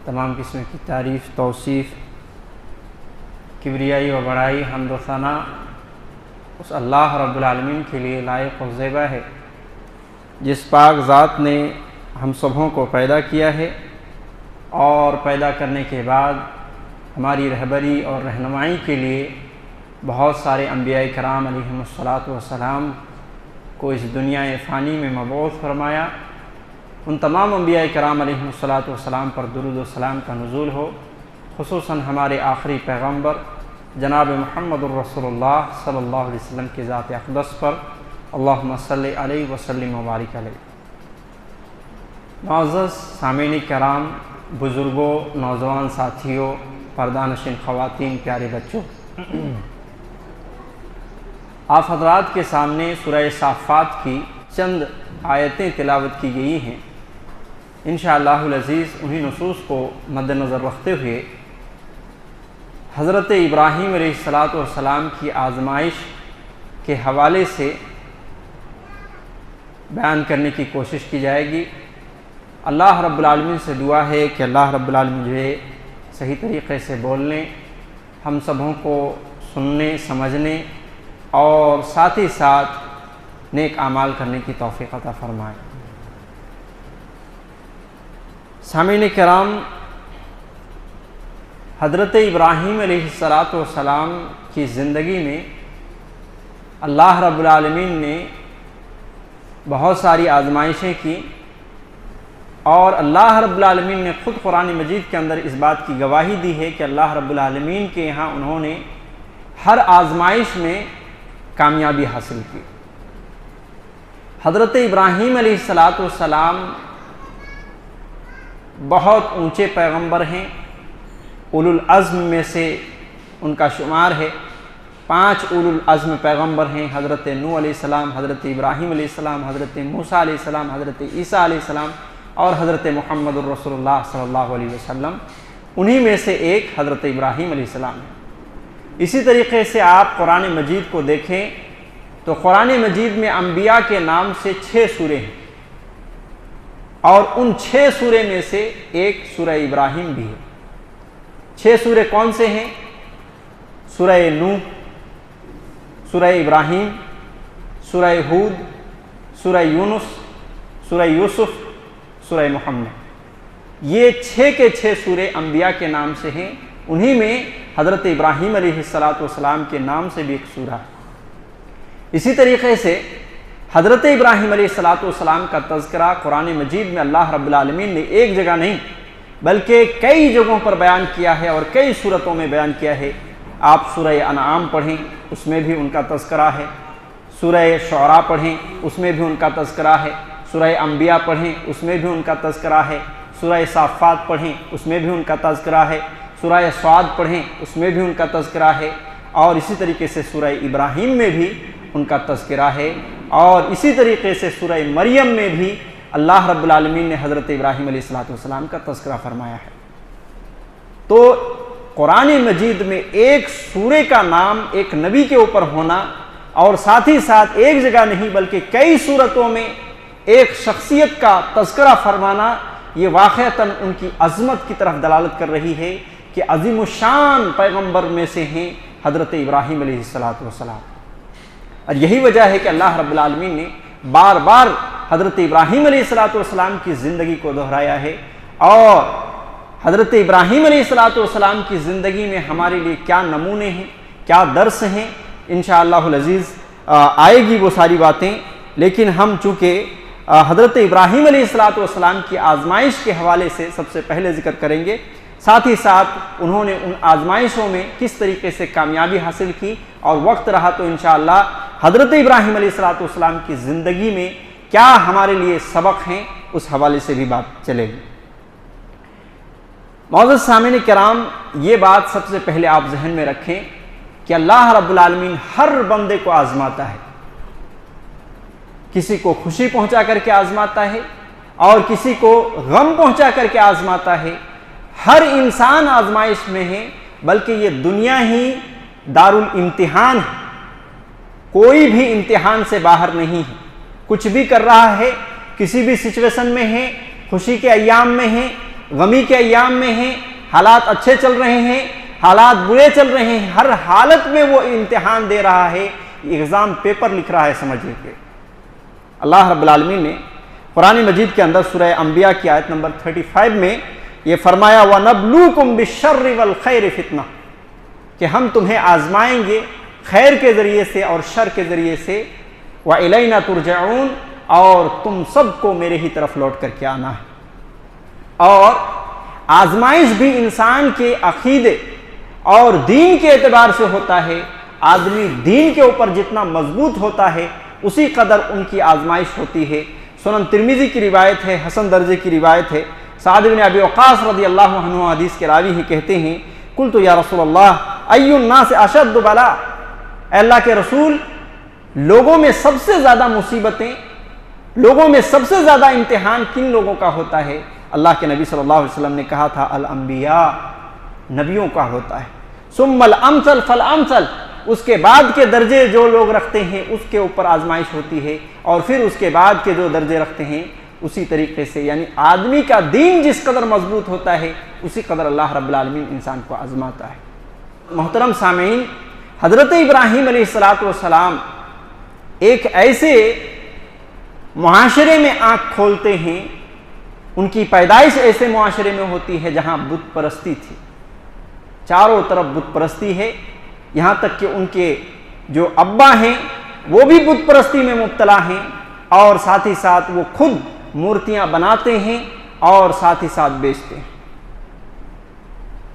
تمام قسم کی تعریف، توصیف، کبریائی و بڑائی، حمد و ثنا اس اللہ رب العالمین کے لیے لائق و زیبا ہے جس پاک ذات نے ہم سبھوں کو پیدا کیا ہے اور پیدا کرنے کے بعد ہماری رہبری اور رہنمائی کے لیے بہت سارے انبیاء کرام علیہم الصلاۃ والسلام کو اس دنیا فانی میں مبعوث فرمایا۔ ان تمام انبیاء کرام علیہم الصلاۃ والسلام پر درود و سلام کا نزول ہو، خصوصاً ہمارے آخری پیغمبر جناب محمد الرسول اللہ صلی اللہ علیہ وسلم کی ذات اقدس پر اللہم صلی علیہ وسلم وبارک علیہ۔ معزز سامعین کرام، بزرگوں، نوجوان ساتھیوں، پردہ نشین خواتین، پیارے بچوں، آپ حضرات کے سامنے سورہ صافات کی چند آیتیں تلاوت کی گئی ہیں۔ انشاءاللہ العزیز انہی نصوص کو مد نظر رکھتے ہوئے حضرت ابراہیم علیہ السلام کی آزمائش کے حوالے سے بیان کرنے کی کوشش کی جائے گی۔ اللہ رب العالمین سے دعا ہے کہ اللہ رب العالمین مجھے صحیح طریقے سے بولنے، ہم سبوں کو سننے، سمجھنے اور ساتھ ہی ساتھ نیک اعمال کرنے کی توفیق عطا فرمائے۔ سامعین کرام، حضرت ابراہیم علیہ السلام کی زندگی میں اللہ رب العالمین نے بہت ساری آزمائشیں کی، اور اللہ رب العالمین نے خود قرآن مجید کے اندر اس بات کی گواہی دی ہے کہ اللہ رب العالمین کے یہاں انہوں نے ہر آزمائش میں کامیابی حاصل کی۔ حضرت ابراہیم علیہ السلام بہت اونچے پیغمبر ہیں، اولو العزم میں سے ان کا شمار ہے۔ 5 اولو العزم پیغمبر ہیں، حضرت نوح علیہ السلام، حضرت ابراہیم علیہ السلام، حضرت موسیٰ علیہ السلام، حضرت عیسیٰ علیہ السلام اور حضرت محمد الرسول اللہ صلی اللہ علیہ وسلم۔ انہی میں سے ایک حضرت ابراہیم علیہ السلام ہے۔ اسی طریقے سے آپ قرآن مجید کو دیکھیں تو قرآن مجید میں انبیاء کے نام سے 6 سورے ہیں، اور ان 6 سورے میں سے ایک سورہ ابراہیم بھی ہے۔ 6 سورے کون سے ہیں؟ سورہ نوح، سورہ ابراہیم، سورہ ہود، سورہ یونس، سورہ یوسف، سورہ محمد۔ یہ 6 کے 6 سورے انبیاء کے نام سے ہیں۔ انہی میں حضرت ابراہیم علیہ السلام کے نام سے بھی ایک سورہ ہے۔ اسی طریقے سے حضرت ابراہیم علیہ السلام کا تذکرہ قرآن مجید میں اللہ رب العالمین نے ایک جگہ نہیں بلکہ کئی جگہوں پر بیان کیا ہے اور کئی صورتوں میں بیان کیا ہے۔ آپ سورہ انعام پڑھیں، اس میں بھی ان کا تذکرہ ہے۔ سورہ شعراء پڑھیں، اس میں بھی ان کا تذکرہ ہے۔ سورہ انبیاء پڑھیں، اس میں بھی ان کا تذکرہ ہے۔ سورہ صافات پڑھیں، اس میں بھی ان کا تذکرہ ہے۔ سورہ صاد پڑھیں، اس میں بھی ان کا تذکرہ ہے، اور اسی طریقے سے سورہ ابراہیم میں بھی ان کا تذکرہ ہے، اور اسی طریقے سے سورہ مریم میں بھی اللہ رب العالمین نے حضرت ابراہیم علیہ السلام کا تذکرہ فرمایا ہے۔ تو قرآن مجید میں ایک سورے کا نام ایک نبی کے اوپر ہونا، اور ساتھ ہی ساتھ ایک جگہ نہیں بلکہ کئی صورتوں میں ایک شخصیت کا تذکرہ فرمانا، یہ واقعتاً ان کی عظمت کی طرف دلالت کر رہی ہے کہ عظیم الشان پیغمبر میں سے ہیں حضرت ابراہیم علیہ السلام۔ اور یہی وجہ ہے کہ اللہ رب العالمین نے بار بار حضرت ابراہیم علیہ السلام کی زندگی کو دہرایا ہے، اور حضرت ابراہیم علیہ السلام کی زندگی میں ہمارے لیے کیا نمونے ہیں، کیا درس ہیں، انشاءاللہ العزیز آئے گی وہ ساری باتیں۔ لیکن ہم چونکہ حضرت ابراہیم علیہ السلام کی آزمائش کے حوالے سے سب سے پہلے ذکر کریں گے، ساتھ ہی ساتھ انہوں نے ان آزمائشوں میں کس طریقے سے کامیابی حاصل کی، اور وقت رہا تو انشاءاللہ حضرت ابراہیم علیہ السلام کی زندگی میں کیا ہمارے لیے سبق ہیں، اس حوالے سے بھی بات چلے گی۔ معزز سامعین کرام، یہ بات سب سے پہلے آپ ذہن میں رکھیں کہ اللہ رب العالمین ہر بندے کو آزماتا ہے۔ کسی کو خوشی پہنچا کر کے آزماتا ہے، اور کسی کو غم پہنچا کر کے آزماتا ہے۔ ہر انسان آزمائش میں ہے، بلکہ یہ دنیا ہی دارالامتحان ہے۔ کوئی بھی امتحان سے باہر نہیں ہے، کچھ بھی کر رہا ہے، کسی بھی سچویشن میں ہے، خوشی کے ایام میں ہے غمی کے ایام میں ہیں، حالات اچھے چل رہے ہیں، حالات برے چل رہے ہیں، ہر حالت میں وہ امتحان دے رہا ہے، ایگزام پیپر لکھ رہا ہے، سمجھ لیجیے۔ اللہ رب العالمین نے قرآن مجید کے اندر سورہ انبیاء کی آیت نمبر 35 میں یہ فرمایا وَنَبْلُوكُمْ بِالشَّرِّ وَالْخَيْرِ فِتْنَةً، کہ ہم تمہیں آزمائیں گے خیر کے ذریعے سے اور شر کے ذریعے سے، وَإِلَيْنَا تُرْجَعُونَ، اور تم سب کو میرے ہی طرف لوٹ کر کے آنا ہے۔ اور آزمائش بھی انسان کے عقیدے اور دین کے اعتبار سے ہوتا ہے۔ آدمی دین کے اوپر جتنا مضبوط ہوتا ہے اسی قدر ان کی آزمائش ہوتی ہے۔ سنن ترمذی کی روایت ہے، حسن درجے کی روایت ہے، سعد بن ابی وقاص رضی اللہ عنہ حدیث کے راوی ہی کہتے ہیں قلت یا رسول اللہ ای الناس اشد بلا، اے اللہ کے رسول، لوگوں میں سب سے زیادہ مصیبتیں، لوگوں میں سب سے زیادہ امتحان کن لوگوں کا ہوتا ہے؟ اللہ کے نبی صلی اللہ علیہ وسلم نے کہا تھا الانبیاء، نبیوں کا ہوتا ہے۔ ثم الامثل فالامثل، اس کے بعد کے درجے جو لوگ رکھتے ہیں اس کے اوپر آزمائش ہوتی ہے، اور پھر اس کے بعد کے جو درجے رکھتے ہیں اسی طریقے سے، یعنی آدمی کا دین جس قدر مضبوط ہوتا ہے اسی قدر اللہ رب العالمین انسان کو آزماتا ہے۔ محترم سامعین، حضرت ابراہیم علیہ السلام ایک ایسے معاشرے میں آنکھ کھولتے ہیں، ان کی پیدائش ایسے معاشرے میں ہوتی ہے جہاں بت پرستی تھی، چاروں طرف بت پرستی ہے، یہاں تک کہ ان کے جو ابا ہیں وہ بھی بت پرستی میں مبتلا ہیں، اور ساتھ ہی ساتھ وہ خود مورتیاں بناتے ہیں اور ساتھ ہی ساتھ بیچتے ہیں۔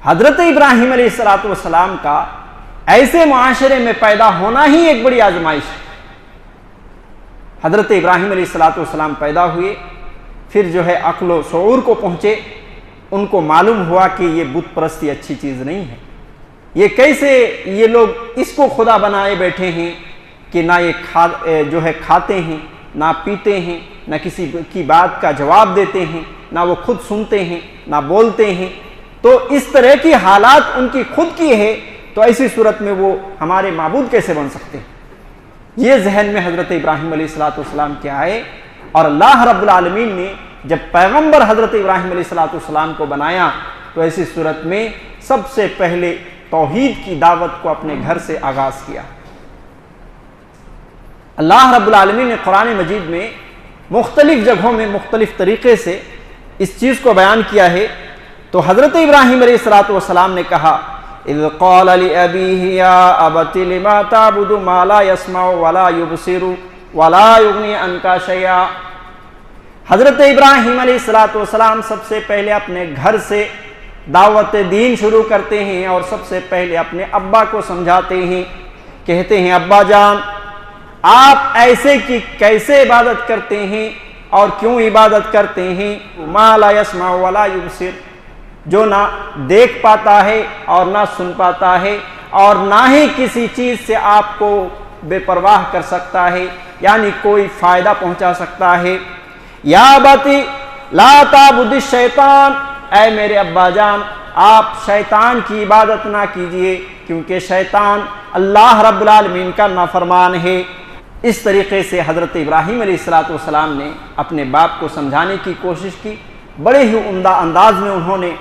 حضرت ابراہیم علیہ السلام کا ایسے معاشرے میں پیدا ہونا ہی ایک بڑی آزمائش ہے۔ حضرت ابراہیم علیہ السلام پیدا ہوئے، پھر جو ہے عقل و شعور کو پہنچے، ان کو معلوم ہوا کہ یہ بت پرستی اچھی چیز نہیں ہے، یہ کیسے یہ لوگ اس کو خدا بنائے بیٹھے ہیں کہ نہ یہ جو ہے کھاتے ہیں، نہ پیتے ہیں، نہ کسی کی بات کا جواب دیتے ہیں، نہ وہ خود سنتے ہیں، نہ بولتے ہیں، تو اس طرح کی حالات ان کی خود کی ہے، تو ایسی صورت میں وہ ہمارے معبود کیسے بن سکتے ہیں؟ یہ ذہن میں حضرت ابراہیم علیہ السلام کے آئے، اور اللہ رب العالمین نے جب پیغمبر حضرت ابراہیم علیہ السلام کو بنایا تو ایسی صورت میں سب سے پہلے توحید کی دعوت کو اپنے گھر سے آغاز کیا۔ اللہ رب العالمین نے قرآن مجید میں مختلف جگہوں میں مختلف طریقے سے اس چیز کو بیان کیا ہے، تو حضرت ابراہیم علیہ السلام نے کہا اذ قال لأبیہ یا ابت لما تعبد ما لا يسمع ولا يبصر ولا یغنی عنک شیئا۔ حضرت ابراہیم علیہ السلام سب سے پہلے اپنے گھر سے دعوت دین شروع کرتے ہیں، اور سب سے پہلے اپنے ابا کو سمجھاتے ہیں، کہتے ہیں ابا جان آپ ایسے کی کیسے عبادت کرتے ہیں اور کیوں عبادت کرتے ہیں؟ ما لا يسمع ولا يبصر، جو نہ دیکھ پاتا ہے اور نہ سن پاتا ہے، اور نہ ہی کسی چیز سے آپ کو بے پرواہ کر سکتا ہے، یعنی کوئی فائدہ پہنچا سکتا ہے۔ یا ابتی لا تعبد الشیطان، اے میرے ابا جان آپ شیطان کی عبادت نہ کیجئے، کیونکہ شیطان اللہ رب العالمین کا نافرمان ہے۔ اس طریقے سے حضرت ابراہیم علیہ السلام نے اپنے باپ کو سمجھانے کی کوشش کی، بڑے ہی عمدہ انداز میں انہوں نے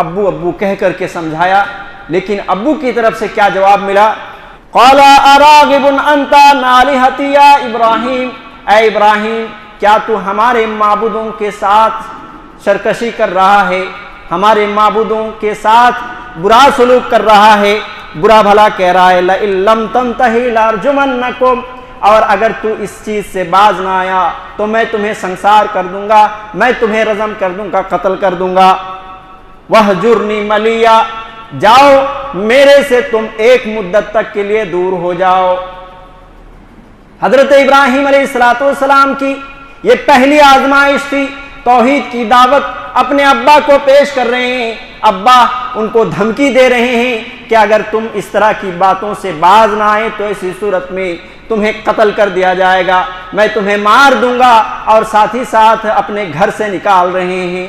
ابو ابو کہہ کر کے سمجھایا، لیکن ابو کی طرف سے کیا جواب ملا؟ قال اراغب انت عن آلہتی یا ابراہیم، اے ابراہیم کیا تو ہمارے معبودوں کے ساتھ سرکشی کر رہا ہے، ہمارے معبودوں کے ساتھ برا سلوک کر رہا ہے، برا بھلا کہہ رہا ہے؟ لئن لم تنتہی لارجمنکم، اور اگر تو اس چیز سے باز نہ آیا تو میں تمہیں سنسار کر دوں گا، میں تمہیں رجم کر دوں گا، قتل کر دوں گا۔ وَاہْجُرْنِی مَلِیًّا، جاؤ میرے سے تم ایک مدت تک کے لیے دور ہو جاؤ۔ حضرت ابراہیم علیہ السلام کی یہ پہلی آزمائش تھی، توحید کی دعوت اپنے ابا کو پیش کر رہے ہیں، ابا ان کو دھمکی دے رہے ہیں کہ اگر تم اس طرح کی باتوں سے باز نہ آئے تو ایسی صورت میں تمہیں قتل کر دیا جائے گا، میں تمہیں مار دوں گا، اور ساتھ ہی ساتھ اپنے گھر سے نکال رہے ہیں۔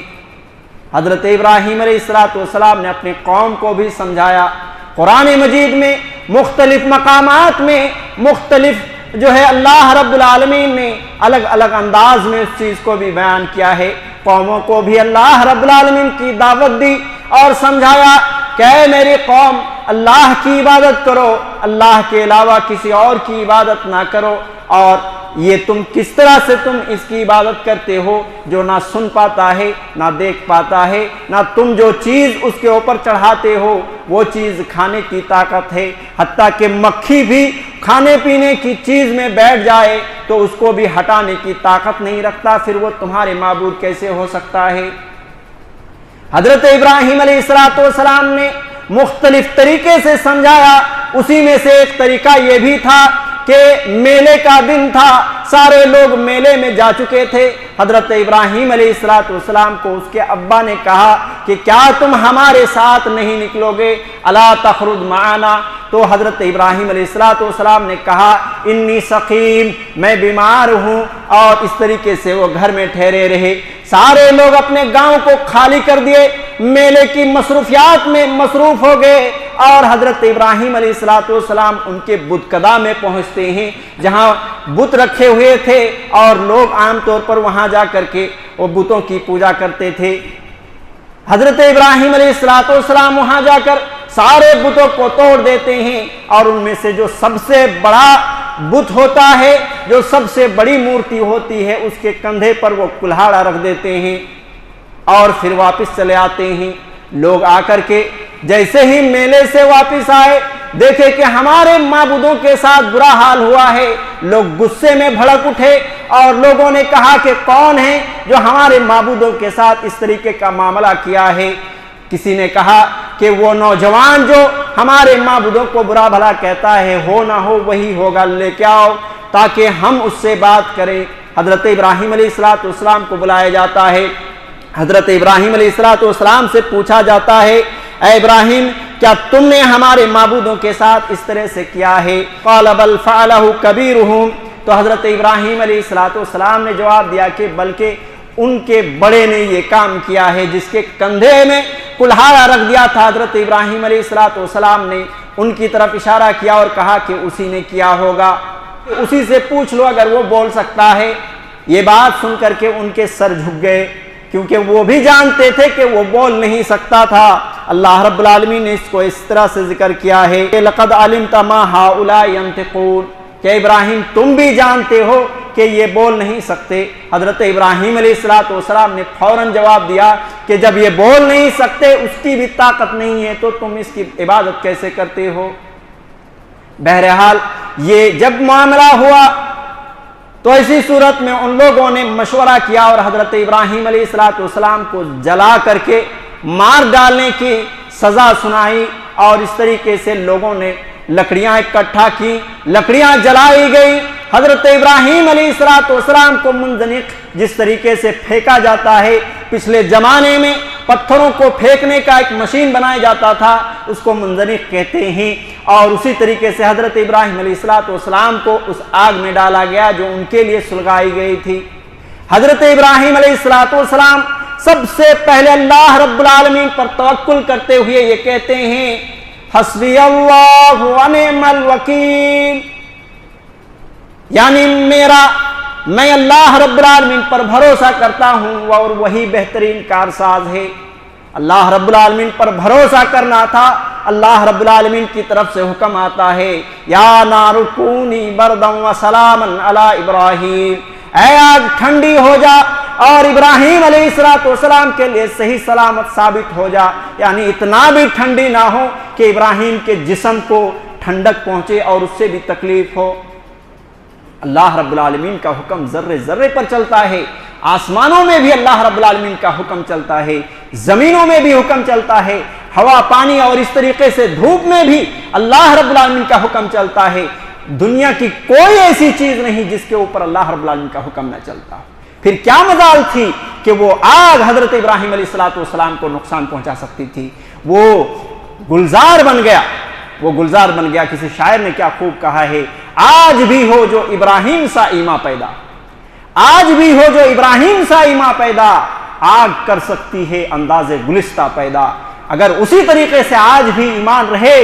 حضرت ابراہیم علیہ السلام نے اپنی قوم کو بھی سمجھایا۔ قرآن مجید میں مختلف مقامات میں مختلف جو ہے اللہ رب العالمین نے الگ الگ انداز میں اس چیز کو بھی بیان کیا ہے۔ قوموں کو بھی اللہ رب العالمین کی دعوت دی اور سمجھایا کہ اے میری قوم، اللہ کی عبادت کرو، اللہ کے علاوہ کسی اور کی عبادت نہ کرو، اور یہ تم کس طرح سے تم اس کی عبادت کرتے ہو جو نہ سن پاتا ہے، نہ دیکھ پاتا ہے، نہ تم جو چیز اس کے اوپر چڑھاتے ہو وہ چیز کھانے کی طاقت ہے، حتیٰ کہ مکھی بھی کھانے پینے کی چیز میں بیٹھ جائے تو اس کو بھی ہٹانے کی طاقت نہیں رکھتا، پھر وہ تمہارے معبود کیسے ہو سکتا ہے؟ حضرت ابراہیم علیہ السلام نے مختلف طریقے سے سمجھایا، اسی میں سے ایک طریقہ یہ بھی تھا کہ میلے کا دن تھا، سارے لوگ میلے میں جا چکے تھے۔ حضرت ابراہیم علیہ السلام کو اس کے ابا نے کہا کہ کیا تم ہمارے ساتھ نہیں نکلو گے؟ الا تخرج معنا؟ تو حضرت ابراہیم علیہ السلام نے کہا انی سقیم، میں بیمار ہوں، اور اس طریقے سے وہ گھر میں ٹھہرے رہے۔ سارے لوگ اپنے گاؤں کو خالی کر دیے، میلے کی مصروفیات میں مصروف ہو گئے، اور حضرت ابراہیم علیہ السلام ان کے بت کدہ میں پہنچتے ہیں جہاں بت رکھے ہوئے تھے، اور لوگ عام طور پر وہاں جا کر کے وہ بتوں کی پوجا کرتے تھے۔ حضرت ابراہیم علیہ السلام وہاں جا کر سارے بتوں کو توڑ دیتے ہیں، اور ان میں سے جو سب سے بڑا بت ہوتا ہے، جو سب سے بڑی مورتی ہوتی ہے، اس کے کندھے پر وہ کلہاڑا رکھ دیتے ہیں اور پھر واپس چلے آتے ہیں۔ لوگ آ کر کے جیسے ہی میلے سے واپس آئے، دیکھے کہ ہمارے معبودوں کے ساتھ برا حال ہوا ہے، لوگ غصے میں بھڑک اٹھے، اور لوگوں نے کہا کہ کون ہے جو ہمارے معبودوں کے ساتھ اس طریقے کا معاملہ کیا ہے؟ کسی نے کہا کہ وہ نوجوان جو ہمارے معبودوں کو برا بھلا کہتا ہے، ہو نہ ہو وہی ہوگا، لے کے آؤ تاکہ ہم اس سے بات کریں۔ حضرت ابراہیم علیہ السلام کو بلایا جاتا ہے، حضرت ابراہیم علیہ السلام سے پوچھا جاتا ہے اے ابراہیم، کیا تم نے ہمارے معبودوں کے ساتھ اس طرح سے کیا ہے؟ قال بل فعلہ کبیرہم، تو حضرت ابراہیم علیہ السلام نے جواب دیا کہ بلکہ ان کے بڑے نے یہ کام کیا ہے، جس کے کندھے میں کلہاڑا رکھ دیا تھا حضرت ابراہیم علیہ السلام نے ان کی طرف اشارہ کیا اور کہا کہ اسی نے کیا ہوگا، اسی سے پوچھ لو اگر وہ بول سکتا ہے۔ یہ بات سن کر کے ان کے سر جھک گئے، کیونکہ وہ بھی جانتے تھے کہ وہ بول نہیں سکتا تھا۔ اللہ رب العالمین نے اس کو اس طرح سے ذکر کیا ہے کہ لقد علمت ما هؤلاء ينطقون، کہ ابراہیم تم بھی جانتے ہو کہ یہ بول نہیں سکتے۔ حضرت ابراہیم علیہ السلام نے فوراً جواب دیا کہ جب یہ بول نہیں سکتے، اس کی بھی طاقت نہیں ہے، تو تم اس کی عبادت کیسے کرتے ہو؟ بہرحال یہ جب معاملہ ہوا تو اسی صورت میں ان لوگوں نے مشورہ کیا اور حضرت ابراہیم علیہ السلام کو جلا کر کے مار ڈالنے کی سزا سنائی، اور اس طریقے سے لوگوں نے لکڑیاں اکٹھا کی، لکڑیاں جلائی گئی۔ حضرت ابراہیم علیہ السلام کو منجنیق جس طریقے سے پھینکا جاتا ہے، پچھلے زمانے میں پتھروں کو پھینکنے کا ایک مشین بنایا جاتا تھا، اس کو منجنیق کہتے ہیں، اور اسی طریقے سے حضرت ابراہیم علیہ السلام کو اس آگ میں ڈالا گیا جو ان کے لیے سلگائی گئی تھی۔ حضرت ابراہیم علیہ السلام سب سے پہلے اللہ رب العالمین پر توکل کرتے ہوئے یہ کہتے ہیں حسبی اللہ ونعم الوکیل، یعنی میں اللہ رب العالمین پر بھروسہ کرتا ہوں اور وہی بہترین کارساز ہے۔ اللہ رب العالمین پر بھروسہ کرنا تھا، اللہ رب العالمین کی طرف سے حکم آتا ہے یا نار کونی بردا وسلاما علی ابراہیم، اے آگ ٹھنڈی ہو جا اور ابراہیم علیہ السلام کے لیے صحیح سلامت ثابت ہو جا، یعنی اتنا بھی ٹھنڈی نہ ہو کہ ابراہیم کے جسم کو ٹھنڈک پہنچے اور اس سے بھی تکلیف ہو۔ اللہ رب العالمین کا حکم ذرے ذرے پر چلتا ہے، آسمانوں میں بھی اللہ رب العالمین کا حکم چلتا ہے، زمینوں میں بھی حکم چلتا ہے، ہوا پانی اور اس طریقے سے دھوپ میں بھی اللہ رب العالمین کا حکم چلتا ہے۔ دنیا کی کوئی ایسی چیز نہیں جس کے اوپر اللہ رب العالمین کا حکم نہ چلتا۔ پھر کیا مجال تھی کہ وہ آگ حضرت ابراہیم علیہ السلام کو نقصان پہنچا سکتی تھی؟ وہ گلزار بن گیا، وہ گلزار بن گیا۔ کسی شاعر نے کیا خوب کہا ہے، آج بھی ہو جو ابراہیم سا ایما پیدا، آج بھی ہو جو ابراہیم سا ایما پیدا، آگ کر سکتی ہے انداز گلستہ پیدا۔ اگر اسی طریقے سے آج بھی ایمان رہے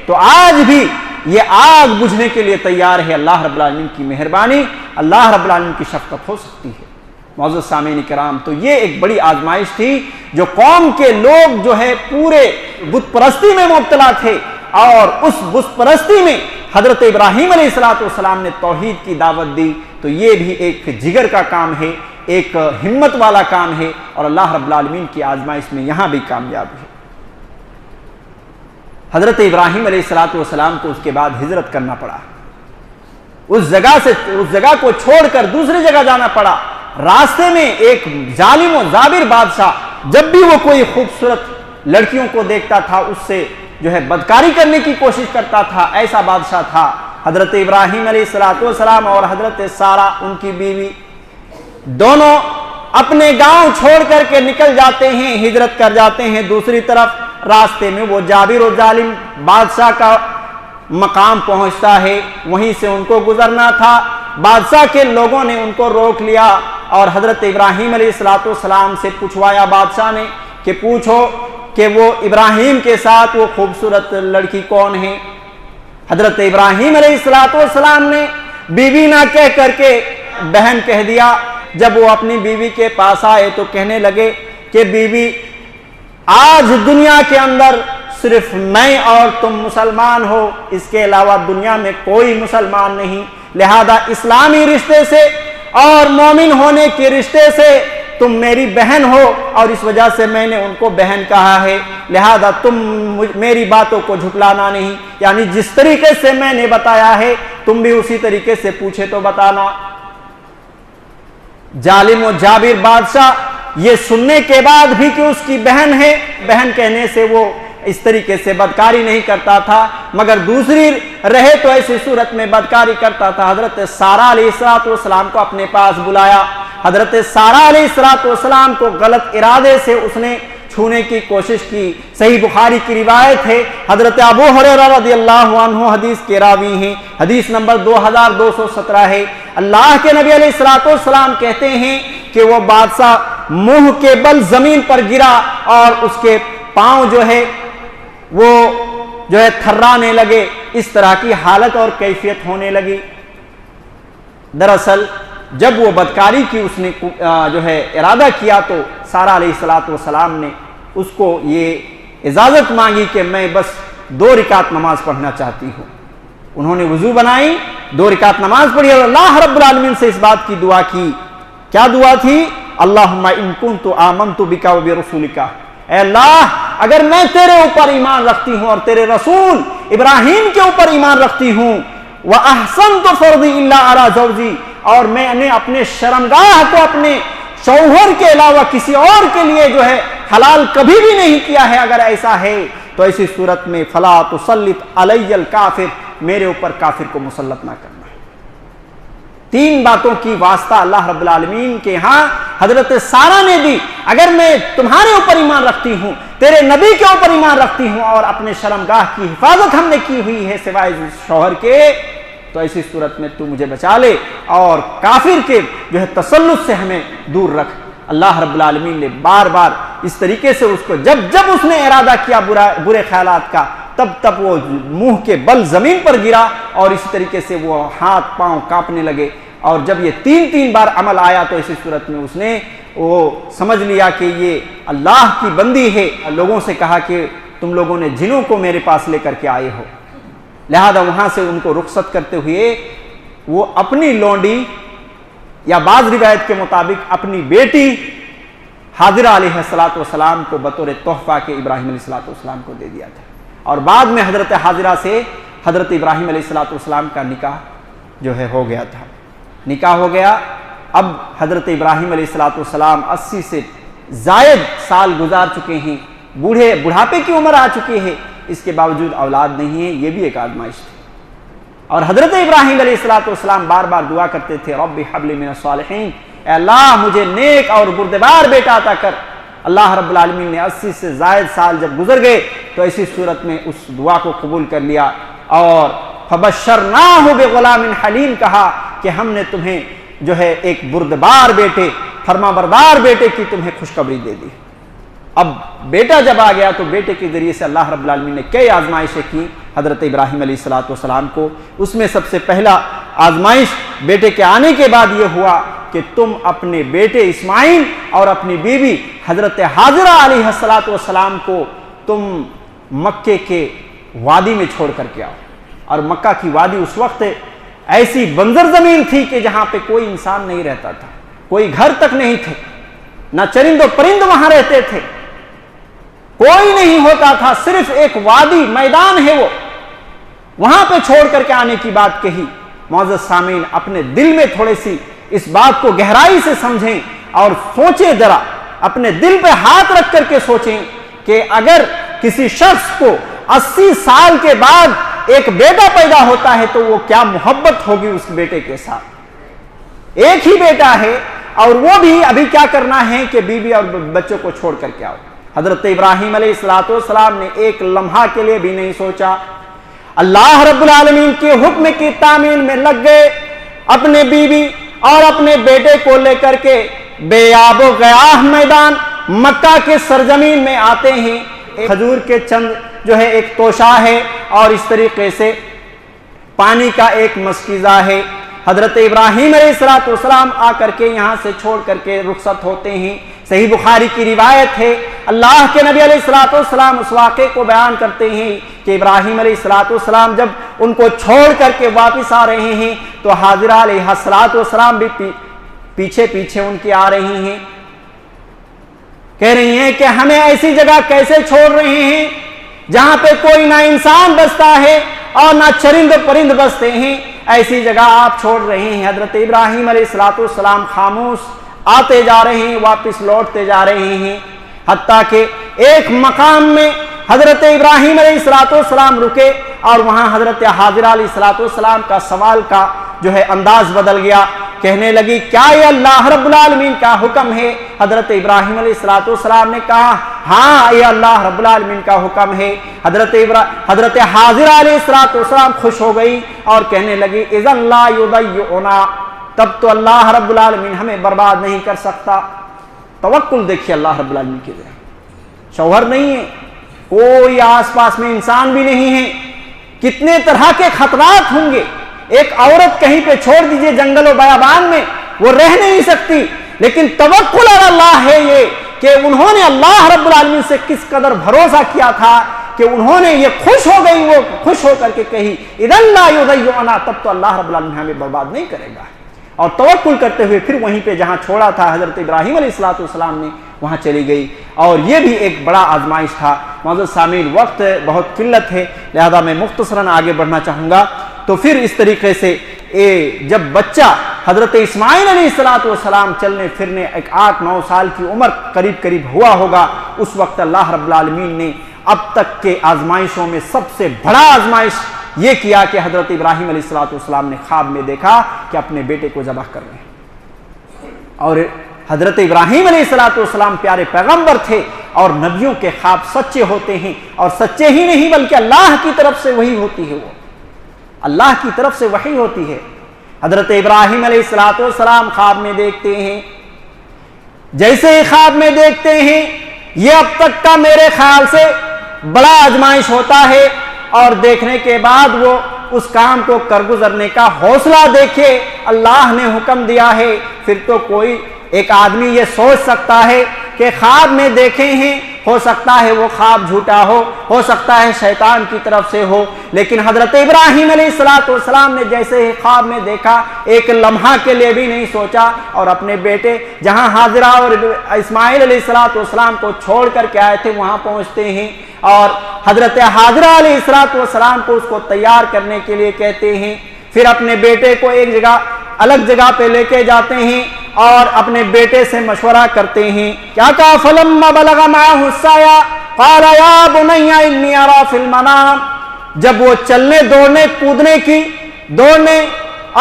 تو آج بھی یہ آگ بجھنے کے لیے تیار ہے۔ اللہ رب العالمین کی مہربانی، اللہ رب العالمین کی شفقت ہو سکتی ہے۔ معزز سامعین کرام، تو یہ ایک بڑی آزمائش تھی جو قوم کے لوگ جو ہے پورے بت پرستی میں مبتلا تھے، اور اس بت پرستی میں حضرت ابراہیم علیہ السلام نے توحید کی دعوت دی۔ تو یہ بھی ایک جگر کا کام ہے، ایک ہمت والا کام ہے، اور اللہ رب العالمین کی آزمائش میں یہاں بھی کامیاب ہے۔ حضرت ابراہیم علیہ السلام کو اس کے بعد ہجرت کرنا پڑا، اس جگہ کو چھوڑ کر دوسری جگہ جانا پڑا۔ راستے میں ایک ظالم و جابر بادشاہ جب بھی وہ کوئی خوبصورت لڑکیوں کو دیکھتا تھا اس سے جو ہے بدکاری کرنے کی کوشش کرتا تھا، ایسا بادشاہ تھا۔ حضرت ابراہیم علیہ السلام اور حضرت سارہ ان کی بیوی دونوں اپنے گاؤں چھوڑ کر کے نکل جاتے ہیں، ہجرت کر جاتے ہیں دوسری طرف۔ راستے میں وہ جابر و ظالم بادشاہ کا مقام پہنچتا ہے، وہیں سے ان کو گزرنا تھا۔ بادشاہ کے لوگوں نے ان کو روک لیا اور حضرت ابراہیم علیہ السلام سے پوچھوایا بادشاہ نے کہ پوچھو کہ وہ ابراہیم کے ساتھ وہ خوبصورت لڑکی کون ہے۔ حضرت ابراہیم علیہ السلام نے بیوی نہ کہہ کر کے بہن کہہ دیا۔ جب وہ اپنی بیوی کے پاس آئے تو کہنے لگے کہ بیوی، آج دنیا کے اندر صرف میں اور تم مسلمان ہو، اس کے علاوہ دنیا میں کوئی مسلمان نہیں، لہذا اسلامی رشتے سے اور مومن ہونے کے رشتے سے تم میری بہن ہو، اور اس وجہ سے میں نے ان کو بہن کہا ہے، لہذا تم میری باتوں کو جھٹلانا نہیں، یعنی جس طریقے سے میں نے بتایا ہے تم بھی اسی طریقے سے پوچھے تو بتانا۔ ظالم و جابر بادشاہ یہ سننے کے بعد بھی کہ اس کی بہن ہے، بہن کہنے سے وہ اس طریقے سے بدکاری نہیں کرتا تھا، مگر دوسری رہے تو ایسی صورت میں بدکاری کرتا تھا۔ حضرت سارہ علیہ السلام کو اپنے پاس بلایا۔ حضرت سارہ علیہ السلام کو غلط ارادے سے اس نے چھونے کی کوشش کی۔ صحیح بخاری کی روایت ہے، حضرت ابو ہریرہ رضی اللہ عنہ حدیث کے راوی ہیں، حدیث نمبر 2217 ہے۔ اللہ کے نبی علیہ السلام کہتے ہیں کہ وہ بادشاہ منہ کے بل زمین پر گرا اور اس کے پاؤں جو ہے وہ تھرانے لگے، اس طرح کی حالت اور کیفیت ہونے لگی۔ دراصل جب وہ بدکاری کی اس نے ارادہ کیا تو سارہ علیہ السلام نے اس کو یہ اجازت مانگی کہ میں بس 2 رکعت نماز پڑھنا چاہتی ہوں۔ انہوں نے وضو بنائی، 2 رکعت نماز پڑھی اور اللہ رب العالمین سے اس بات کی دعا کی۔ کیا دعا تھی؟ اللہم ان کنت آمنت بک و برسولک، اے اللہ اگر میں تیرے اوپر ایمان رکھتی ہوں اور تیرے رسول ابراہیم کے اوپر ایمان رکھتی ہوں، وَأَحْسَنْتُ فَرْضِي إِلَّا عَلَى زَوْجِي، اور میں نے اپنے شرمگاہ کو اپنے شوہر کے علاوہ کسی اور کے لیے حلال کبھی بھی نہیں کیا ہے، اگر ایسا ہے تو ایسی صورت میں فَلَا تُسَلِّطْ عَلَيَّ الْكَافِرِ، میرے اوپر کافر کو مسلط نہ کرنا۔ 3 باتوں کی واسطہ اللہ رب العالمین کے ہاں حضرت سارہ نے دی، اگر میں تمہارے اوپر ایمان رکھتی ہوں، تیرے نبی کے اوپر ایمان رکھتی ہوں، اور اپنے شرمگاہ کی حفاظت ہم نے کی ہوئی ہے سوائے شوہر کے، تو ایسی صورت میں تو مجھے بچا لے اور کافر کے تسلط سے ہمیں دور رکھ۔ اللہ رب العالمین نے بار بار اس طریقے سے اس کو جب اس نے ارادہ کیا برے خیالات کا، تب وہ منہ کے بل زمین پر گرا اور اسی طریقے سے وہ ہاتھ پاؤں کانپنے لگے۔ اور جب یہ 3 بار عمل آیا تو اسی صورت میں اس نے وہ سمجھ لیا کہ یہ اللہ کی بندی ہے۔ لوگوں سے کہا کہ تم لوگوں نے جنوں کو میرے پاس لے کر کے آئے ہو، لہذا وہاں سے ان کو رخصت کرتے ہوئے وہ اپنی لونڈی یا بعض روایت کے مطابق اپنی بیٹی حاضرہ علیہ السلام کو بطور تحفہ کے ابراہیم علیہ السلام کو دے دیا تھا، اور بعد میں حضرت حاضرہ سے حضرت ابراہیم علیہ السلام کا نکاح ہو گیا تھا۔ نکاح ہو گیا، اب حضرت ابراہیم علیہ السلام 80 سے زائد سال گزار چکے ہیں، بڑھاپے کی عمر آ چکی ہے، اس کے باوجود اولاد نہیں ہے۔ یہ بھی ایک آزمائش تھی، اور حضرت ابراہیم علیہ السلام بار بار دعا کرتے تھے، رب ہب لی من الصالحین، اے اللہ مجھے نیک اور بردبار بیٹا عطا کر۔ اللہ رب العالمین نے 80 سے زائد سال جب گزر گئے تو ایسی صورت میں اس دعا کو قبول کر لیا، اور فبشرناہ بغلام حلیم کہا کہ ہم نے تمہیں ایک بردبار بیٹے، فرما بردار بیٹے کی تمہیں خوشخبری دے دی۔ اب بیٹا جب آ گیا تو بیٹے کے ذریعے سے اللہ رب العالمین نے کئی آزمائشیں کی، حضرت ابراہیم علیہ السلام کو۔ اس میں سب سے پہلا آزمائش بیٹے کے آنے کے بعد یہ ہوا کہ تم اپنے بیٹے اسماعیل اور اپنی بیوی حضرت حاجرہ علیہ السلام کو تم مکے کے وادی میں چھوڑ کر کے آؤ۔ اور مکہ کی وادی اس وقت ایسی بنجر زمین تھی کہ جہاں پہ کوئی انسان نہیں رہتا تھا، کوئی گھر تک نہیں تھے، نہ چرند و پرند وہاں رہتے تھے، کوئی نہیں ہوتا تھا، صرف ایک وادی میدان ہے وہ، وہاں پہ چھوڑ کر کے آنے کی بات کہی۔ معزز سامعین، اپنے دل میں تھوڑی سی اس بات کو گہرائی سے سمجھیں اور سوچیں، ذرا اپنے دل پہ ہاتھ رکھ کر کے سوچیں کہ اگر کسی شخص کو 80 سال کے بعد ایک بیٹا پیدا ہوتا ہے تو وہ کیا محبت ہوگی اس بیٹے کے ساتھ۔ ایک ہی بیٹا ہے اور وہ بھی ابھی کیا کرنا ہے کہ بیوی اور بچوں کو چھوڑ کر کے آؤ۔ حضرت ابراہیم علیہ السلام نے ایک لمحہ کے لیے بھی نہیں سوچا، اللہ رب العالمین کے حکم کی تعمیل میں لگ گئے، اپنے بیوی اور اپنے بیٹے کو لے کر کے بے آب و گیاہ میدان مکہ کے سرزمین میں آتے ہیں۔ کھجور کے چند جو ہے ایک توشہ ہے اور اس طریقے سے پانی کا ایک مشکیزہ ہے۔ حضرت ابراہیم علیہ السلام آ کر کے یہاں سے چھوڑ کر کے رخصت ہوتے ہیں۔ صحیح بخاری کی روایت ہے، اللہ کے نبی علیہ السلام اس واقعے کو بیان کرتے ہیں کہ ابراہیم علیہ السلام جب ان کو چھوڑ کر کے واپس آ رہے ہیں تو حاجرہ علیہ السلام بھی پیچھے پیچھے ان کے آ رہی ہیں، کہہ رہی ہیں کہ ہمیں ایسی جگہ کیسے چھوڑ رہے ہیں جہاں پہ کوئی نہ انسان بستا ہے اور نہ چرند پرند بستے ہیں، ایسی جگہ آپ چھوڑ رہے ہیں۔ حضرت ابراہیم علیہ السلام خاموش آتے جا رہے ہیں، واپس لوٹتے جا رہے ہیں، حتیٰ کہ ایک مقام میں حضرت ابراہیم علیہ السلام رکے اور وہاں حضرت حاجرہ علیہ السلام کا سوال کا جو ہے انداز بدل گیا، کہنے لگی کیا یہ اللہ رب العالمین کا حکم ہے؟ حضرت ابراہیم علیہ السلام نے کہا ہاں یہ اللہ رب العالمین کا حکم ہے۔ حضرت حاجرہ علیہ السلام خوش ہو گئی اور کہنے لگی اذا لا یضیعنا، تب تو اللہ رب العالمین ہمیں برباد نہیں کر سکتا۔ توکل دیکھیے اللہ رب العالمین کی ذرا، شوہر نہیں ہے، کوئی آس پاس میں انسان بھی نہیں ہے، کتنے طرح کے خطرات ہوں گے۔ ایک عورت کہیں پہ چھوڑ دیجئے جنگل و بیابان میں، وہ رہ نہیں سکتی، لیکن توکل علی اللہ ہے یہ کہ انہوں نے اللہ رب العالمین سے کس قدر بھروسہ کیا تھا کہ انہوں نے یہ خوش ہو گئی، وہ خوش ہو کر کے کہی اذا لا یضیعنا، تب تو اللہ رب العالمین ہمیں برباد نہیں کرے گا۔ اور توکل کرتے ہوئے پھر وہیں پہ جہاں چھوڑا تھا حضرت ابراہیم علیہ السلام نے وہاں چلی گئی، اور یہ بھی ایک بڑا آزمائش تھا۔ معزز سامعین، وقت بہت قلت ہے لہذا میں مختصراً آگے بڑھنا چاہوں گا۔ تو پھر اس طریقے سے جب بچہ حضرت اسماعیل علیہ السلام چلنے پھرنے ایک 8-9 سال کی عمر قریب ہوا ہوگا، اس وقت اللہ رب العالمین نے اب تک کے آزمائشوں میں سب سے بڑا آزمائش یہ کیا کہ حضرت ابراہیم علیہ السلام نے خواب میں دیکھا کہ اپنے بیٹے کو ذبح کر رہے ہیں۔ اور حضرت ابراہیم علیہ السلام پیارے پیغمبر تھے اور نبیوں کے خواب سچے ہوتے ہیں، اور سچے ہی نہیں بلکہ اللہ کی طرف سے وحی ہوتی ہے، وہ اللہ کی طرف سے وحی ہوتی ہے۔ حضرت ابراہیم علیہ السلام خواب میں دیکھتے ہیں، جیسے ہی خواب میں دیکھتے ہیں یہ اب تک کا میرے خیال سے بڑا آزمائش ہوتا ہے، اور دیکھنے کے بعد وہ اس کام کو کر گزرنے کا حوصلہ دیکھے اللہ نے حکم دیا ہے۔ پھر تو کوئی ایک آدمی یہ سوچ سکتا ہے کہ خواب میں دیکھے ہیں، ہو سکتا ہے وہ خواب جھوٹا ہو سکتا ہے شیطان کی طرف سے ہو، لیکن حضرت ابراہیم علیہ السلام نے جیسے ہی خواب میں دیکھا ایک لمحہ کے لیے بھی نہیں سوچا، اور اپنے بیٹے جہاں حاجرہ اور اسماعیل علیہ السلام کو چھوڑ کر کے آئے تھے وہاں پہنچتے ہیں، اور حضرت حاجرہ علیہ السلام کو اس کو تیار کرنے کے لیے کہتے ہیں۔ پھر اپنے بیٹے کو ایک جگہ الگ جگہ پہ لے کے جاتے ہیں اور اپنے بیٹے سے مشورہ کرتے ہیں۔ کیا کہا؟ فلما بلغ معه السعي قال يا بني اني ارى في المنام، جب وہ چلنے دوڑنے کودنے کی دوڑنے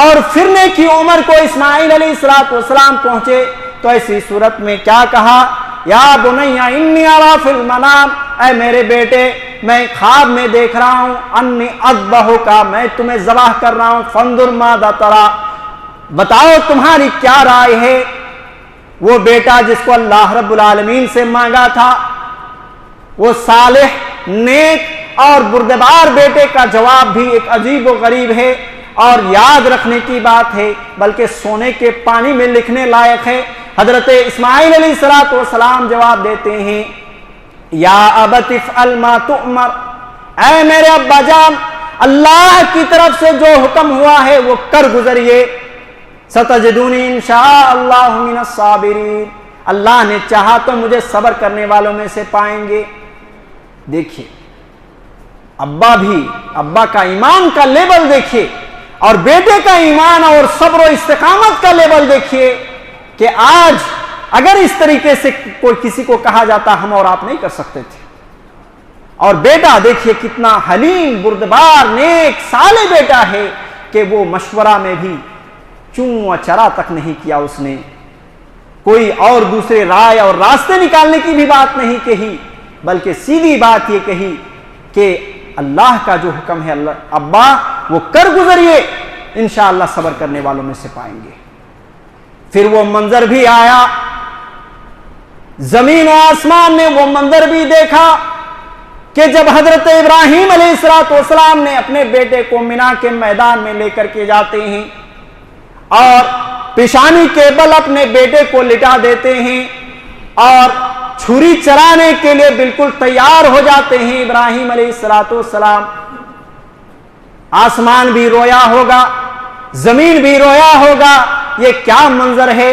اور پھرنے کی عمر کو اسماعیل علیہ السلام پہنچے تو ایسی صورت میں کیا کہا؟ یا بنی انی ارى في المنام، اے میرے بیٹے میں خواب میں دیکھ رہا ہوں، انی اذبحک، میں تمہیں ذبح کر رہا ہوں، فانظر ماذا ترى، بتاؤ تمہاری کیا رائے ہے۔ وہ بیٹا جس کو اللہ رب العالمین سے مانگا تھا، وہ صالح نیک اور بردبار بیٹے کا جواب بھی ایک عجیب و غریب ہے اور یاد رکھنے کی بات ہے، بلکہ سونے کے پانی میں لکھنے لائق ہے۔ حضرت اسماعیل علیہ السلام جواب دیتے ہیں، یا ابت افعل ما تؤمر، اے میرے ابا جان، اللہ کی طرف سے جو حکم ہوا ہے وہ کر گزریے، ستجدونی انشاء اللہ من الصابرین، اللہ نے چاہا تو مجھے صبر کرنے والوں میں سے پائیں گے۔ دیکھیے ابا کا ایمان کا لیول دیکھیے اور بیٹے کا ایمان اور صبر و استقامت کا لیول دیکھیے کہ آج اگر اس طریقے سے کوئی کسی کو کہا جاتا ہم اور آپ نہیں کر سکتے تھے۔ اور بیٹا دیکھیے کتنا حلیم بردبار نیک صالح بیٹا ہے کہ وہ مشورہ میں بھی چوں چرا تک نہیں کیا، اس نے کوئی اور دوسرے رائے اور راستے نکالنے کی بھی بات نہیں کہی، بلکہ سیدھی بات یہ کہی کہ اللہ کا جو حکم ہے اللہ ابا وہ کر گزریے، انشاءاللہ صبر کرنے والوں میں سے پائیں گے۔ پھر وہ منظر بھی آیا، زمین و آسمان نے وہ منظر بھی دیکھا کہ جب حضرت ابراہیم علیہ السلام نے اپنے بیٹے کو مینا کے میدان میں لے کر کے جاتے ہیں اور پیشانی کے بل اپنے بیٹے کو لٹا دیتے ہیں اور چھری چرانے کے لیے بالکل تیار ہو جاتے ہیں ابراہیم علیہ السلام، آسمان بھی رویا ہوگا، زمین بھی رویا ہوگا، یہ کیا منظر ہے۔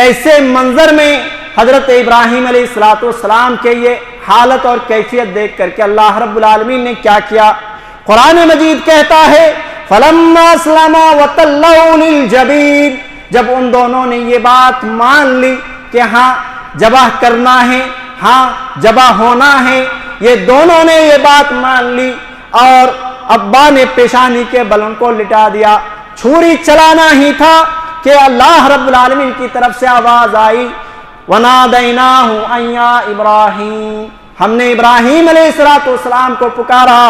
ایسے منظر میں حضرت ابراہیم علیہ السلام کے یہ حالت اور کیفیت دیکھ کر کے اللہ رب العالمین نے کیا کیا؟ قرآن مجید کہتا ہے فَلَمَّا أَسْلَمَا وَتَلَّهُ لِلْجَبِينِ، جب ان دونوں نے یہ بات مان لی کہ ہاں ذبح کرنا ہے، ہاں ذبح ہونا ہے، یہ دونوں نے یہ بات مان لی اور ابا نے پیشانی کے بل ان کو لٹا دیا، چھری چلانا ہی تھا کہ اللہ رب العالمین کی طرف سے آواز آئی وَنَادَيْنَاهُ أَن يَا إِبْرَاهِيمُ، ہم نے ابراہیم علیہ السلام کو پکارا،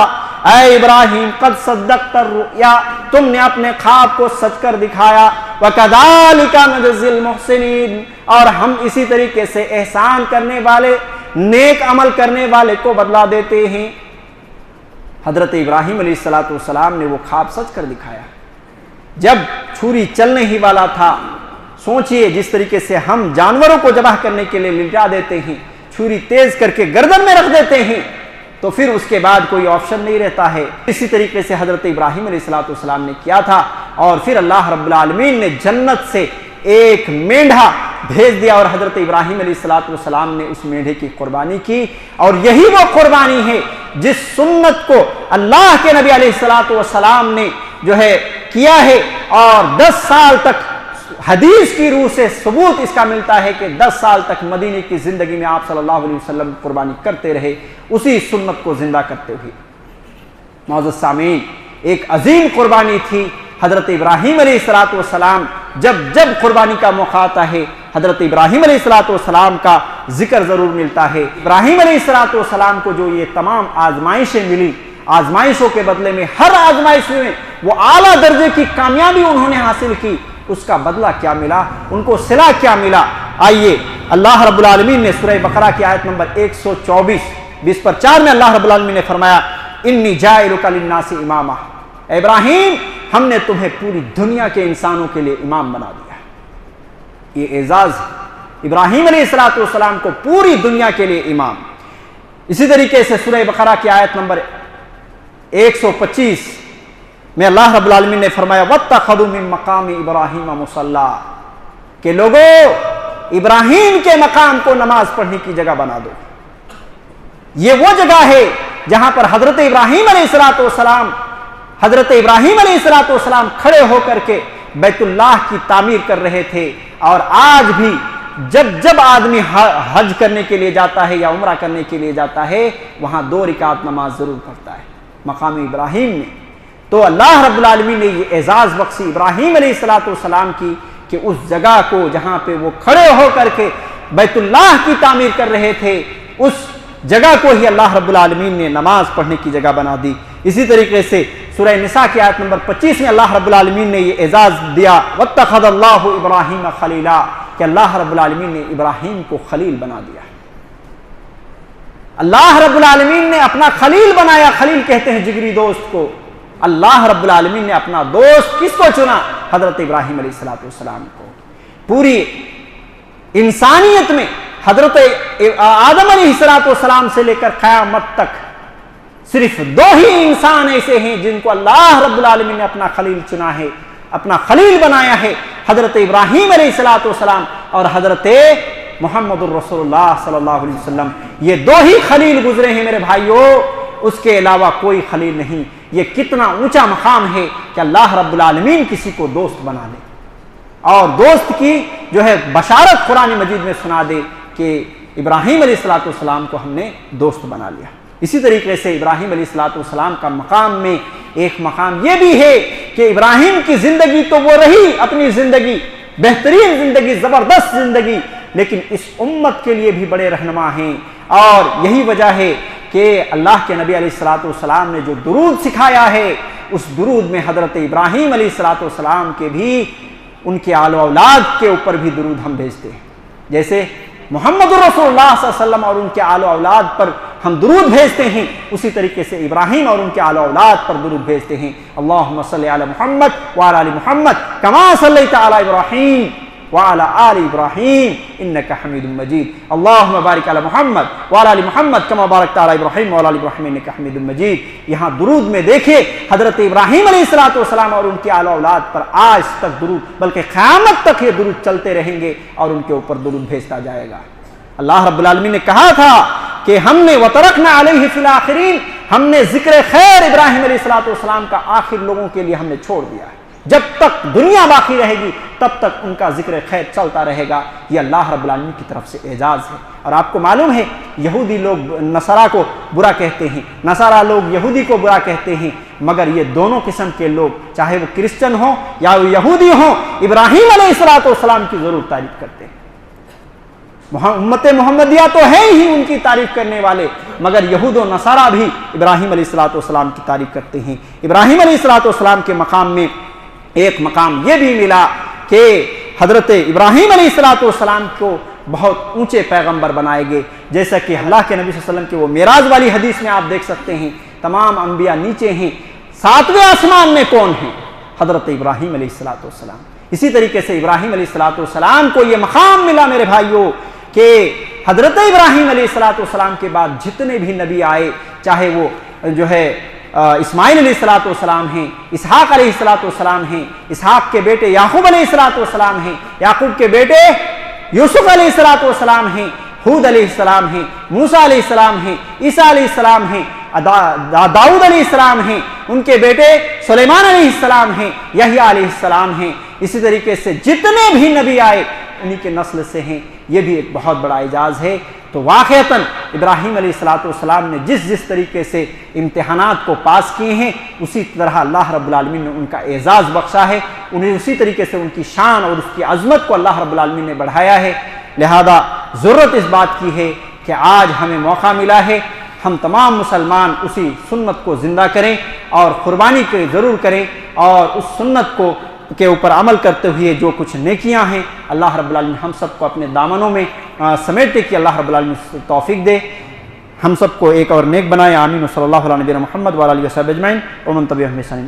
اے ابراہیم قد صدقت الرؤیا، تم نے اپنے خواب کو سچ کر دکھایا، وَكَذَلِكَ نَجْزِي الْمُحْسِنِينَ، اور ہم اسی طریقے سے احسان کرنے والے نیک عمل کرنے والے کو بدلہ دیتے ہیں۔ حضرت ابراہیم علیہ السلام نے وہ خواب سچ کر دکھایا۔ جب چھری چلنے ہی والا تھا، سوچئے جس طریقے سے ہم جانوروں کو ذبح کرنے کے لیے لٹا دیتے ہیں، چھری تیز کر کے گردن میں رکھ دیتے ہیں، تو پھر اس کے بعد کوئی آپشن نہیں رہتا ہے۔ اسی طریقے سے حضرت ابراہیم علیہ السلام نے کیا تھا، اور پھر اللہ رب العالمین نے جنت سے ایک مینڈھا بھیج دیا اور حضرت ابراہیم علیہ السلام نے اس مینڈھے کی قربانی کی، اور یہی وہ قربانی ہے جس سنت کو اللہ کے نبی علیہ السلام نے جو ہے کیا ہے، اور 10 سال تک حدیث کی روح سے ثبوت اس کا ملتا ہے کہ 10 سال تک مدینے کی زندگی میں آپ صلی اللہ علیہ وسلم قربانی کرتے رہے، اسی سنت کو زندہ کرتے ہوئے۔ معزز سامعین، ایک عظیم قربانی تھی۔ حضرت ابراہیم علیہ السلام جب قربانی کا موقع آتا ہے، حضرت ابراہیم علیہ السلام کا ذکر ضرور ملتا ہے۔ ابراہیم علیہ السلام کو جو یہ تمام آزمائشیں ملی، آزمائشوں کے بدلے میں ہر آزمائش میں وہ اعلیٰ درجے کی کامیابی انہوں نے حاصل کی، اس کا بدلہ کیا ملا، ان کو صلہ کیا ملا؟ آئیے اللہ رب العالمین نے سورہ بقرہ کی آیت نمبر 124 20/4 میں اللہ رب العالمین نے فرمایا انی جاعلک للناس اماما، اے ابراہیم ہم نے تمہیں پوری دنیا کے انسانوں کے لیے امام بنا دیا۔ یہ اعزاز ہے ابراہیم علیہ السلام کو پوری دنیا کے لیے امام۔ اسی طریقے سے سورہ بقرہ کی آیت نمبر 125 میں اللہ رب العالمین نے فرمایا وَاتَّخَذُوا مِن مَّقَامِ إِبْرَاهِيمَ مُصَلًّى، کہ لوگو ابراہیم کے مقام کو نماز پڑھنے کی جگہ بنا دو۔ یہ وہ جگہ ہے جہاں پر حضرت ابراہیم علیہ السلام کھڑے ہو کر کے بیت اللہ کی تعمیر کر رہے تھے، اور آج بھی جب آدمی حج کرنے کے لیے جاتا ہے یا عمرہ کرنے کے لیے جاتا ہے، وہاں 2 رکعت نماز ضرور پڑھتا ہے مقام ابراہیم میں۔ تو اللہ رب العالمین نے یہ اعزاز بخشی ابراہیم علیہ السلام کی کہ اس جگہ کو جہاں پہ وہ کھڑے ہو کر کے بیت اللہ کی تعمیر کر رہے تھے، اس جگہ کو ہی اللہ رب العالمین نے نماز پڑھنے کی جگہ بنا دی۔ اسی طریقے سے سورہ نساء کی آیت نمبر 25 میں اللہ رب العالمین نے یہ اعزاز دیا وَاتَّخَذَ اللَّهُ إِبْرَاهِيمَ خَلِيلًا، کہ اللہ رب العالمین نے ابراہیم کو خلیل بنا دیا۔ اللہ رب العالمین نے اپنا خلیل بنایا، خلیل کہتے ہیں جگری دوست کو، اللہ رب العالمین نے اپنا دوست کس کو چنا؟ حضرت ابراہیم علیہ السلام کو۔ پوری انسانیت میں حضرت آدم علیہ السلام سے لے کر قیامت تک صرف دو ہی انسان ایسے ہیں جن کو اللہ رب العالمین نے اپنا خلیل چنا ہے، اپنا خلیل بنایا ہے، حضرت ابراہیم علیہ السلام اور حضرت محمد الرسول اللہ صلی اللہ علیہ وسلم۔ یہ دو ہی خلیل گزرے ہیں میرے بھائیوں، اس کے علاوہ کوئی خلیل نہیں۔ یہ کتنا اونچا مقام ہے کہ اللہ رب العالمین کسی کو دوست بنا لے اور دوست کی جو ہے بشارت قرآن مجید میں سنا دے کہ ابراہیم علیہ السلام کو ہم نے دوست بنا لیا۔ اسی طریقے سے ابراہیم علیہ السلام کا مقام میں ایک مقام یہ بھی ہے کہ ابراہیم کی زندگی تو وہ رہی، اپنی زندگی بہترین زندگی، زبردست زندگی، لیکن اس امت کے لیے بھی بڑے رہنما ہیں، اور یہی وجہ ہے کہ اللہ کے نبی علیہ السلام نے جو درود سکھایا ہے، اس درود میں حضرت ابراہیم علیہ السلام کے بھی، ان کے آل و اولاد کے اوپر بھی درود ہم بھیجتے ہیں، جیسے محمد رسول اللہ صلی اللہ علیہ وسلم اور ان کے آل و اولاد پر ہم درود بھیجتے ہیں، اسی طریقے سے ابراہیم اور ان کے آل و اولاد پر درود بھیجتے ہیں۔ اللہم صلی علی محمد وعلی آل محمد کما صلیت علی ابراہیم وعلی آل ابراہیم انک حمید مجید، اللہم بارک علی محمد وعلی آل محمد کما بارکت علی ابراہیم وعلی آل ابراہیم انک حمید مجید۔ یہاں درود میں دیکھیں حضرت ابراہیم علیہ السلام اور ان کی آل و اولاد پر آج تک درود، بلکہ قیامت تک یہ درود چلتے رہیں گے اور ان کے اوپر درود بھیجتا جائے گا۔ اللہ رب العالمین نے کہا تھا کہ ہم نے وَتَرَكْنَا عَلَيْهِ فِي الْآخِرِينَ، ہم نے ذکر خیر ابراہیم علیہ السلام کا آخر لوگوں کے لیے ہم نے چھوڑ دیا ہے۔ جب تک دنیا باقی رہے گی تب تک ان کا ذکر خیر چلتا رہے گا۔ یہ اللہ رب العالمین کی طرف سے اعزاز ہے۔ اور آپ کو معلوم ہے یہودی لوگ نصارہ کو برا کہتے ہیں، نصارہ لوگ یہودی کو برا کہتے ہیں، مگر یہ دونوں قسم کے لوگ چاہے وہ کرسچن ہوں یا وہ یہودی ہوں، ابراہیم علیہ السلام کی ضرور تعریف کرتے ہیں۔ امت محمدیہ تو ہے ہی ان کی تعریف کرنے والے، مگر یہود و نصارہ بھی ابراہیم علیہ السلام کی تعریف کرتے ہیں۔ ابراہیم علیہ السلام کے مقام میں ایک مقام یہ بھی ملا کہ حضرت ابراہیم علیہ السلام کو بہت اونچے پیغمبر بنائے گئے، جیسا کہ اللہ کے نبی صلی اللہ علیہ وسلم کی وہ معراج والی حدیث میں آپ دیکھ سکتے ہیں، تمام انبیاء نیچے ہیں، ساتویں آسمان میں کون ہیں؟ حضرت ابراہیم علیہ السلام۔ اسی طریقے سے ابراہیم علیہ السلام کو یہ مقام ملا میرے بھائیوں کہ حضرت ابراہیم علیہ السلام کے بعد جتنے بھی نبی آئے، چاہے وہ جو ہے اسماعیل علیہ السلام ہیں، اسحاق علیہ السلام ہیں، اسحاق کے بیٹے یعقوب علیہ السلام ہیں، یعقوب کے بیٹے یوسف علیہ السلام ہیں، ہود علیہ السلام ہیں، موسیٰ علیہ السلام ہیں، عیسیٰ علیہ السلام ہیں، داؤد علیہ السلام ہیں، ان کے بیٹے سلیمان علیہ السلام ہیں، یحییٰ علیہ السلام ہیں۔ اسی طریقے سے جتنے بھی نبی آئے انہی کے نسل سے ہیں، یہ بھی ایک بہت بڑا اعزاز ہے۔ تو واقعتاً ابراہیم علیہ السلام نے جس طریقے سے امتحانات کو پاس کیے ہیں، اسی طرح اللہ رب العالمین نے ان کا اعزاز بخشا ہے، انہیں اسی طریقے سے ان کی شان اور اس کی عظمت کو اللہ رب العالمین نے بڑھایا ہے۔ لہذا ضرورت اس بات کی ہے کہ آج ہمیں موقع ملا ہے، ہم تمام مسلمان اسی سنت کو زندہ کریں اور قربانی کے ضرور کریں، اور اس سنت کو کے اوپر عمل کرتے ہوئے جو کچھ نیکیاں ہیں اللہ رب العالمین ہم سب کو اپنے دامنوں میں سمیٹے کہ اللہ رب العالمین توفیق دے، ہم سب کو ایک اور نیک بنائے۔ آمین۔ صلی اللہ علیہ محمد وعلی آلہ وصحبہ اجمعین ومن تبعهم بإحسان۔